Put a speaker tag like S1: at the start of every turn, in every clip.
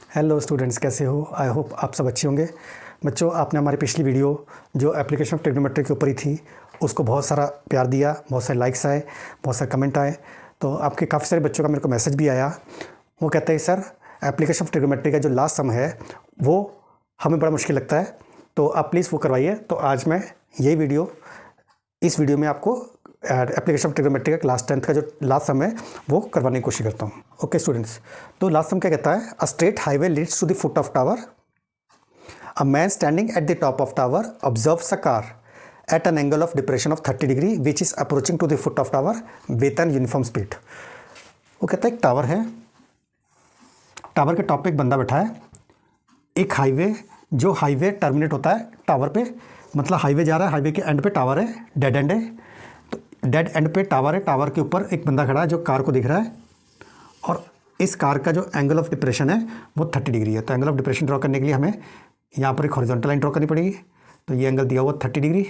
S1: Hello students, कैसे हो? I hope आप सब अच्छे होंगे। बच्चों, आपने हमारी पिछली वीडियो जो एप्लीकेशन ऑफ ट्रिग्नोमेट्री के ऊपर ही थी उसको बहुत सारा प्यार दिया, बहुत सारे लाइक्स आए, बहुत सारे कमेंट आए। तो आपके काफ़ी सारे बच्चों का मेरे को मैसेज भी आया। वो कहते हैं सर, एप्लीकेशन ऑफ ट्रिग्नोमेट्री का जो लास्ट सम है वो हमें बड़ा मुश्किल लगता है, तो आप प्लीज़ वो करवाइए। तो आज मैं यही वीडियो इस वीडियो में आपको एप्लीकेशन ऑफ ट्रिग्नोमेट्री का क्लास 10th का जो लास्ट सम है वो करवाने की कोशिश करता हूँ। ओके स्टूडेंट्स, तो लास्ट सम क्या कहता है? A straight highway leads to the foot of tower. A man standing at the top of tower observes a car at an angle of depression of 30 degree which is approaching to the foot of tower with an uniform speed. वो कहता है एक tower है, tower के top पे एक बंदा बैठा है, एक हाईवे, जो हाईवे टर्मिनेट होता है टावर पे, मतलब हाईवे जा रहा है, हाईवे के एंड पे टावर है, डेड एंड है। तो डेड एंड पे टावर है, टावर के ऊपर एक बंदा खड़ा है जो कार को दिख रहा है, और इस कार का जो एंगल ऑफ डिप्रेशन है वो 30 डिग्री है। तो एंगल ऑफ डिप्रेशन ड्रॉ करने के लिए हमें यहाँ पर एक हॉरिजॉन्टल लाइन ड्रॉ करनी पड़ेगी। तो ये एंगल दिया हुआ 30 डिग्री।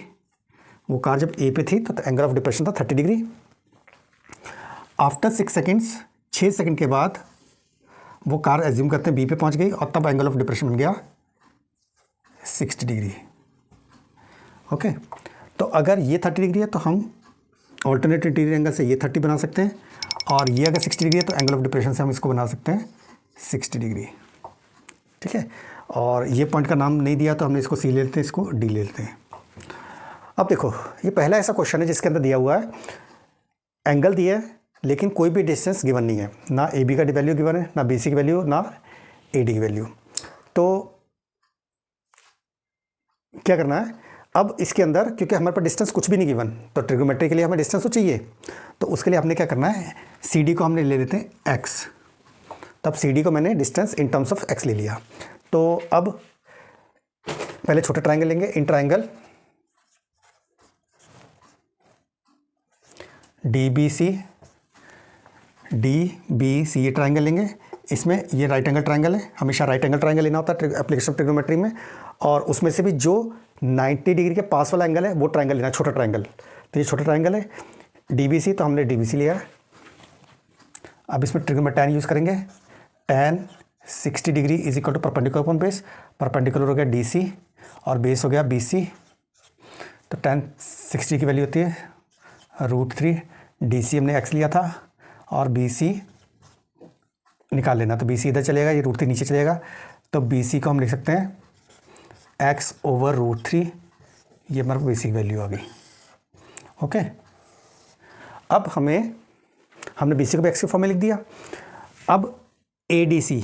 S1: वो कार जब ए पे थी तो एंगल ऑफ डिप्रेशन था 30 डिग्री। आफ्टर 6 सेकेंड्स, 6 सेकेंड के बाद वो कार एज्यूम करते हैं बी पे पहुँच गई, और तब एंगल ऑफ डिप्रेशन बन गया 60 डिग्री। ओके, तो अगर ये 30 डिग्री है तो हम ऑल्टरनेट इंटीरियर एंगल से ये 30 बना सकते हैं, और ये अगर 60 डिग्री है तो एंगल ऑफ डिप्रेशन से हम इसको बना सकते हैं 60 डिग्री। ठीक है, और ये पॉइंट का नाम नहीं दिया तो हमने इसको सी ले लेते हैं, इसको डी ले लेते हैं। अब देखो, ये पहला ऐसा क्वेश्चन है जिसके अंदर दिया हुआ है एंगल दिया है लेकिन कोई भी डिस्टेंस गिवन नहीं है, ना ए बी का वैल्यू गिवन है, ना बी सी की वैल्यू, ना ए डी की वैल्यू। तो क्या करना है अब इसके अंदर, क्योंकि हमारे पास डिस्टेंस कुछ भी नहीं गिवन, तो ट्रिग्नोमेट्री के लिए हमें डिस्टेंस तो चाहिए। तो उसके लिए हमने क्या करना है, सी डी को हमने ले लेते हैं एक्स। तब सी डी को मैंने distance in terms of x ले लिया। तो अब पहले छोटा ट्राइंगल लेंगे, in triangle D B C ये ट्राइंगल लेंगे। इसमें ये राइट एंगल ट्राइंगल है, हमेशा राइट एंगल ट्राइंगल लेना होता है एप्लीकेशन ऑफ ट्रिग्नोमेट्री में, और उसमें से भी जो 90 डिग्री के पास वाला एंगल है वो ट्राइंगल लेना, छोटा ट्राइंगल। तो ये छोटा ट्राइंगल है डीबीसी, तो हमने डीबीसी लिया। अब इसमें ट्रिग्नोमेट्री यूज़ करेंगे। tan 60 degree is equal to perpendicular upon base, perpendicular हो गया डीसी और बेस हो गया बीसी। तो tan 60 की वैल्यू होती है √3, डीसी हमने एक्स लिया था और बीसी निकाल लेना। तो बीसी इधर चलेगा, ये √3 नीचे चलेगा, तो बीसी को हम लिख सकते हैं x ओवर √3। ये हमारे बेसिक वैल्यू आ गई। ओके, अब हमने बीसी को भी x के फॉर्म में लिख दिया। अब एडीसी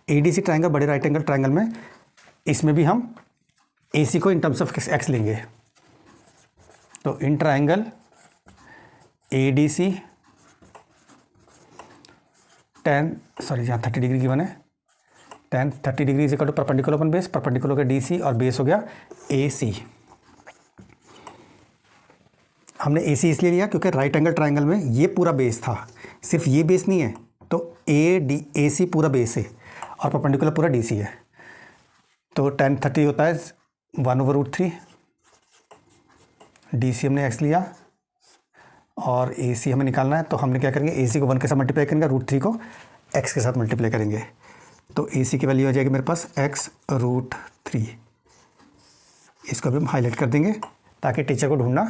S1: ट्राइंगल, बड़े राइट एंगल ट्राइंगल में, इसमें भी हम एसी को इन टर्म्स ऑफ x लेंगे। तो इन ट्राइंगल एडीसी यहाँ 30 डिग्री गिवन है, tan 30 degree is equal to perpendicular upon base, perpendicular हो गया डीसी और बेस हो गया एसी। हमने एसी इसलिए लिया क्योंकि राइट एंगल ट्राइंगल में ये पूरा बेस था, सिर्फ ये बेस नहीं है, तो एसी पूरा बेस है और परपेंडिकुलर पूरा डीसी है। तो tan 30 होता है 1 ओवर √3, डीसी हमने एक्स लिया और एसी हमें निकालना है। तो हमने क्या करेंगे, एसी को 1 के साथ मल्टीप्लाई करेंगे, √3 को एक्स के साथ मल्टीप्लाई करेंगे। तो एसी की वैल्यू आ जाएगी मेरे पास x √3। इसको भी हम हाईलाइट कर देंगे ताकि टीचर को ढूंढना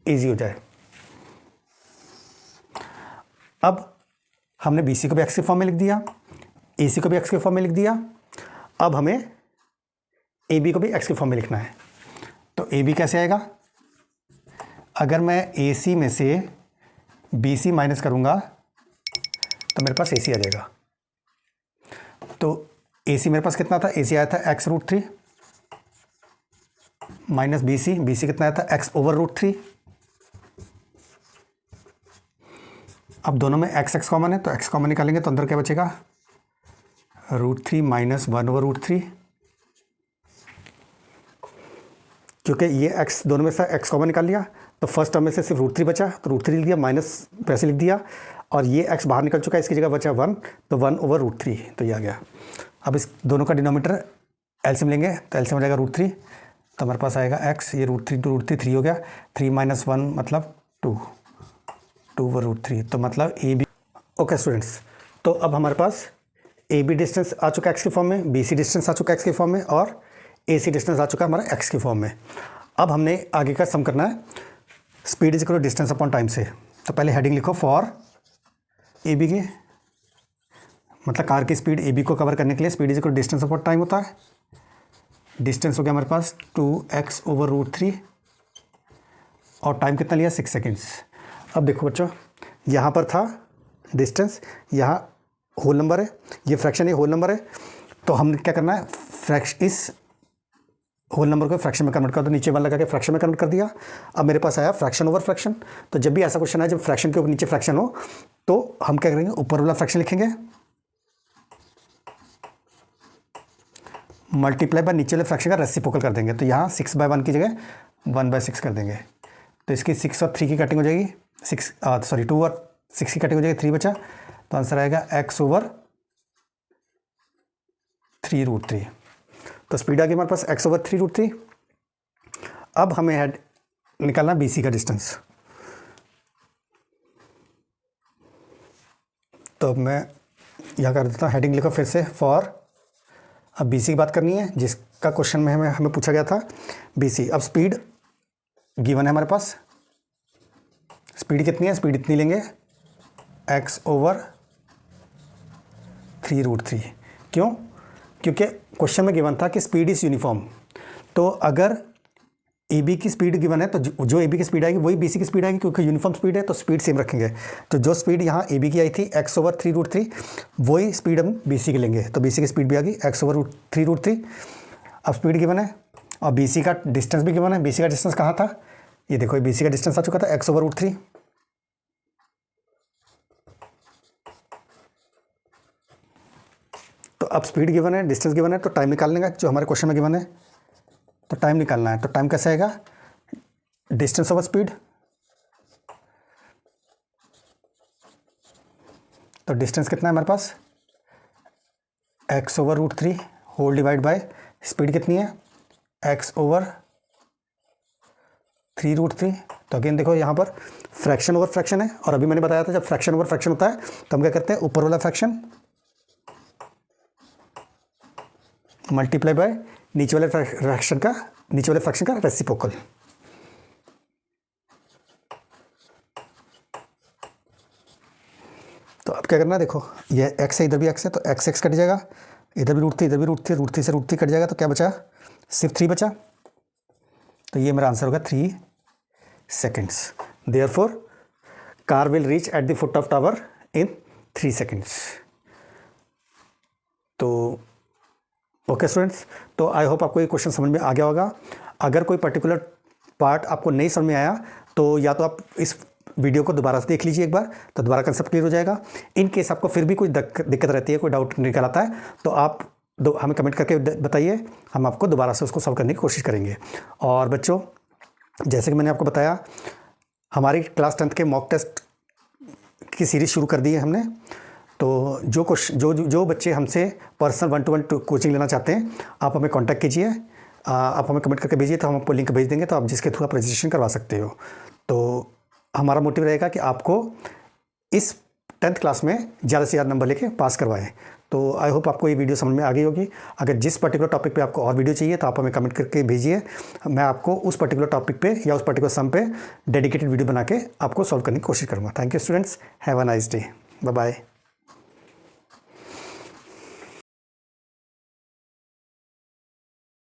S1: इजी हो जाए। अब हमने बीसी को भी x के फॉर्म में लिख दिया, एसी को भी x के फॉर्म में लिख दिया। अब हमें AB को भी x के फॉर्म में लिखना है। तो AB कैसे आएगा? अगर मैं AC में से BC माइनस करूंगा तो मेरे पास AC आ जाएगा। तो AC मेरे पास कितना था? AC आया था x √3 माइनस BC कितना आया था? x over √3। अब दोनों में x कॉमन है, तो x कॉमन निकालेंगे तो अंदर क्या बचेगा? √3 माइनस 1 ओवर √3। क्योंकि ये x दोनों में से x कॉमन निकाल लिया तो फर्स्ट टर्म में से सिर्फ √3 बचा, तो √3 लिख दिया, माइनस वैसे लिख दिया, और ये x बाहर निकल चुका है, इसकी जगह बचा 1, तो 1 ओवर √3, तो ये आ गया। अब इस दोनों का डिनोमीटर एलसीएम लेंगे तो एलसीएम हो जाएगा √3, तो हमारे पास आएगा x, ये √3 टू √3 3 हो गया, 3 माइनस 1 मतलब 2 ओवर √3, तो मतलब AB। ओके स्टूडेंट्स, तो अब हमारे पास ए बी डिस्टेंस आ चुका है एक्स की फॉर्म में, बी सी डिस्टेंस आ चुका है एक्स की फॉर्म में, और ए सी डिस्टेंस आ चुका है हमारा एक्स की फॉर्म में। अब हमने आगे का सम करना है speed is equal to distance upon time से। तो पहले हेडिंग लिखो फॉर ए बी की, मतलब कार की स्पीड ए बी को कवर करने के लिए speed is equal to distance upon time होता है। डिस्टेंस हो गया हमारे पास 2x/√3 और टाइम कितना लिया 6 सेकेंड्स। अब देखो बच्चों, यहाँ पर था डिस्टेंस, यहाँ होल नंबर है, ये फ्रैक्शन, ये होल नंबर है। तो हमने क्या करना है, इस होल नंबर को फ्रैक्शन में कन्वर्ट कर दो, नीचे वन लगा के फ्रैक्शन में कन्वर्ट कर दिया। अब मेरे पास आया फ्रैक्शन ओवर फ्रैक्शन। तो जब भी ऐसा क्वेश्चन है जब फ्रैक्शन के ऊपर नीचे फ्रैक्शन हो तो हम क्या करेंगे, ऊपर वाला फ्रैक्शन लिखेंगे मल्टीप्लाई बाय नीचे वाले फ्रैक्शन का रेसिप्रोकल कर देंगे। तो यहाँ 6/1 की जगह 1/6 कर देंगे। तो इसकी 6 और 3 की कटिंग हो जाएगी, 2 और 6 की कटिंग हो जाएगी, 3 बचा। तो आंसर आएगा x/3√3। तो स्पीड आ गई हमारे पास x/3√3। अब हमें निकालना बी सी का डिस्टेंस। तो मैं यहाँ कर देता हूँ, हेडिंग लिखो फिर से फॉर, अब बी सी की बात करनी है जिसका क्वेश्चन में हमें पूछा गया था बी सी। अब स्पीड गिवन है हमारे पास, स्पीड कितनी है, स्पीड इतनी लेंगे x/3√3। क्यों? क्योंकि क्वेश्चन में गिवन था कि स्पीड इज़ यूनिफॉर्म। तो अगर ए बी की स्पीड गिवन है तो जो ए बी की स्पीड आएगी वही बी सी की स्पीड आएगी, क्योंकि यूनिफॉर्म स्पीड है तो स्पीड सेम रखेंगे। तो जो स्पीड यहाँ ए बी की आई थी x/3√3 वही स्पीड हम बी सी की लेंगे। तो बी सी की स्पीड भी आ गई x/3√3। अब स्पीड गिवन है और बी सी का डिस्टेंस भी गिवन है। बी सी का डिस्टेंस कहाँ था, ये देखो, बी सी का डिस्टेंस आ चुका था x/3। तो अब स्पीड गिवन है, डिस्टेंस गिवन है, तो टाइम निकालने का जो हमारे क्वेश्चन में गिवन है, तो टाइम निकालना है। तो टाइम कैसे आएगा, डिस्टेंस ओवर स्पीड। तो डिस्टेंस कितना है हमारे पास x/√3 whole divide by speed कितनी है x/3√3। तो अगेन देखो यहाँ पर फ्रैक्शन ओवर फ्रैक्शन है, और अभी मैंने बताया था जब फ्रैक्शन ओवर फ्रैक्शन होता है तो हम क्या करते हैं, ऊपर वाला फ्रैक्शन मल्टीप्लाई बाय नीचे वाले फ्रैक्शन का रेसिप्रोकल। तो अब क्या करना है, देखो ये x है, इधर भी x है, तो x कट जाएगा, इधर भी √3, इधर भी √3 से √3 कट जाएगा। तो क्या बचा, सिर्फ 3 बचा। तो ये मेरा आंसर होगा 3 seconds. Therefore car will reach at the foot of tower in 3 seconds. तो ओके स्टूडेंट्स, तो आई होप आपको ये क्वेश्चन समझ में आ गया होगा। अगर कोई पर्टिकुलर पार्ट आपको नहीं समझ में आया तो या तो आप इस वीडियो को दोबारा से देख लीजिए एक बार, तो दोबारा कंसेप्ट क्लियर हो जाएगा। इन केस आपको फिर भी कोई दिक्कत रहती है, कोई डाउट निकल आता है, तो आप हमें कमेंट करके बताइए, हम आपको दोबारा से उसको सॉल्व करने की कोशिश करेंगे। और बच्चों, जैसे कि मैंने आपको बताया, हमारी क्लास 10th के मॉक टेस्ट की सीरीज़ शुरू कर दी है हमने। तो जो बच्चे हमसे पर्सनल 1-to-1 कोचिंग लेना चाहते हैं, आप हमें कांटेक्ट कीजिए, आप हमें कमेंट करके भेजिए, तो हम आपको लिंक भेज देंगे, तो आप जिसके थ्रू आप रजिस्ट्रेशन करवा सकते हो। तो हमारा मोटिव रहेगा कि आपको इस 10th क्लास में ज़्यादा से ज़्यादा नंबर लेके पास करवाएं। तो आई होप आपको ये वीडियो समझ में आ गई होगी। अगर जिस पर्टिकुलर टॉपिक पे आपको और वीडियो चाहिए तो आप हमें कमेंट करके भेजिए, मैं आपको उस पर्टिकुलर टॉपिक पे या उस पर्टिकुलर सम पे डेडिकेटेड वीडियो बना के आपको सॉल्व करने की कोशिश करूँगा। Thank you students, have a nice day, bye bye.